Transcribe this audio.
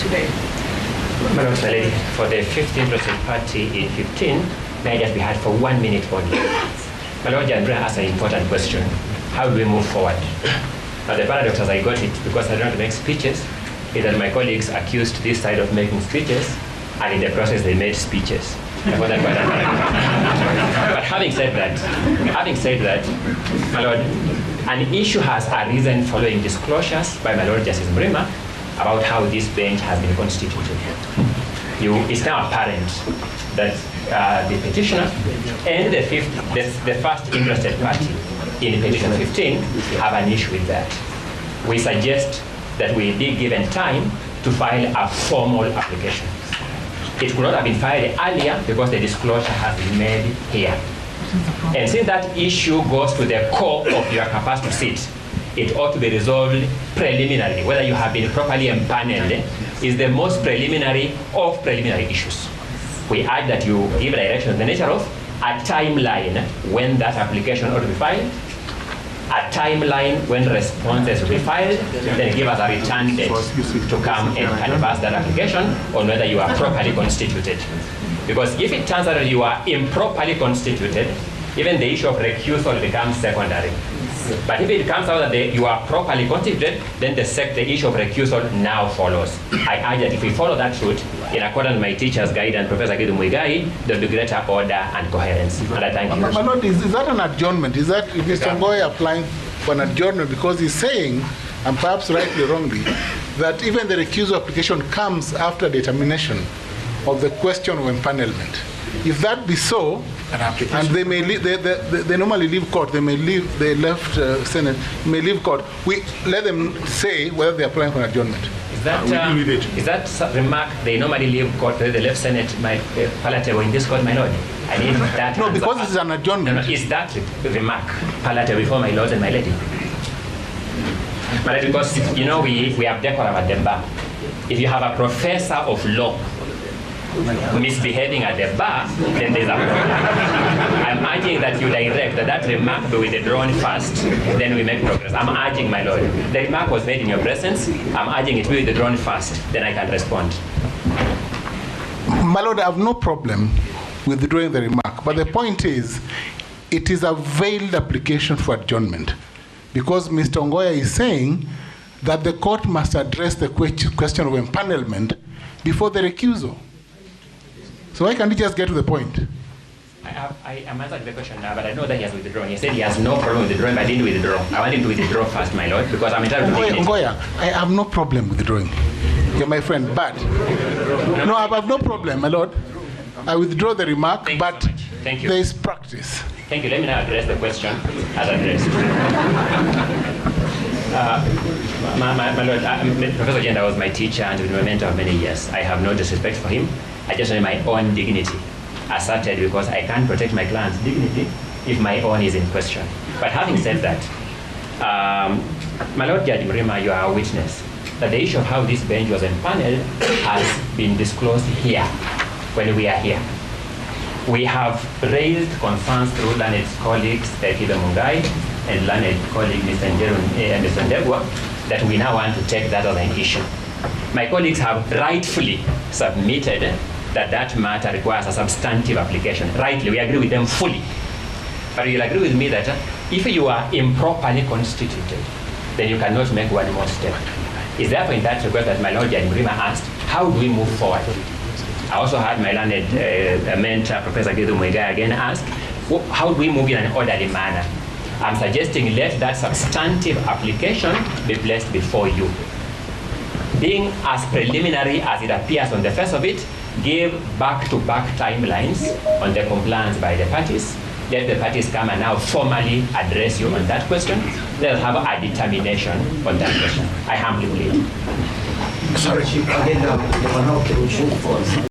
today? Madam Lady, for the 15th interested party in 15, may I just be heard for 1 minute only. My Lord Jandra asked an important question. How do we move forward? Now the paradox as I got it, because I don't want to make speeches, is that my colleagues accused this side of making speeches, and in the process they made speeches. But having said that, my Lord, an issue has arisen following disclosures by my Lord Justice Mrima about how this bench has been constituted. It's now apparent that the petitioner and the first interested party in petition 15 have an issue with that. We suggest that we be given time to file a formal application. It could not have been filed earlier because the disclosure has been made here. And since that issue goes to the core of your capacity to sit, it ought to be resolved preliminarily. Whether you have been properly empaneled is the most preliminary of preliminary issues. We urge that you give direction on the nature of a timeline when that application ought to be filed, a timeline when responses will be filed, then give us a return date to come and canvass that application on whether you are properly constituted. Because if it turns out that you are improperly constituted, even the issue of recusal becomes secondary. But if it comes out that you are properly constituted, then the issue of recusal now follows. I urge that if we follow that route, in accordance with my teacher's guide and Professor Gidu Muigai, there will be greater order and coherence. And I thank you. My Lord, is that an adjournment? Is that Mr. Ongoya applying for an adjournment? Because he's saying, and perhaps rightly or wrongly, that even the recusal application comes after determination of the question of empanelment. If that be so, and they may leave, they normally leave court, they left Senate, may leave court, we let them say whether they're applying for an adjournment. Is that remark, they normally leave court, they left Senate, my palatable in this court, my Lord? I need that. No, because it's an adjournment. No, is that remark palatable before my Lord and my Lady? But because, you know, we have decorum at the bar. If you have a professor of law misbehaving at the bar, then there's a problem. I'm urging that you direct that remark be withdrawn first, then we make progress. I'm urging, my Lord. The remark was made in your presence. I'm urging it be withdrawn first, then I can respond. My Lord, I have no problem with withdrawing the remark, but the point is, it is a veiled application for adjournment, because Mr. Ongoya is saying that the court must address the question of empanelment before the recusal. So why can't he just get to the point? I am answering the question now, but I know that he has withdrawn. He said he has no problem with withdrawing, but I didn't withdraw. I want him to withdraw first, my Lord, because I'm entitled to dignity. Ongoya, I have no problem with withdrawing. You're my friend, but no, I have no problem, my Lord. I withdraw the remark, but so Thank you. There is practice. Thank you. Let me now address the question as addressed. My Lord, Professor Ojienda was my teacher and my mentor of many years. I have no disrespect for him. I just want my own dignity asserted, because I can't protect my client's dignity if my own is in question. But having said that, my Lord Judge Mrima, you are a witness that the issue of how this bench was empaneled has been disclosed here when we are here. We have raised concerns through learned colleagues, Kibe Mungai, and learned colleague, Mr. Ndegwa, that we now want to take that as an issue. My colleagues have rightfully submitted that matter requires a substantive application. Rightly, we agree with them fully. But you'll agree with me that if you are improperly constituted, then you cannot make one more step. It's therefore in that request that my Lord Judge Mrima asked, how do we move forward? I also had my learned mentor, Professor Gidu Muigai, again ask, how do we move in an orderly manner? I'm suggesting let that substantive application be placed before you. Being as preliminary as it appears on the face of it, give back-to-back timelines on the compliance by the parties. Let the parties come and now formally address you on that question. Let us have a determination on that question. I humbly plead. Sorry, again,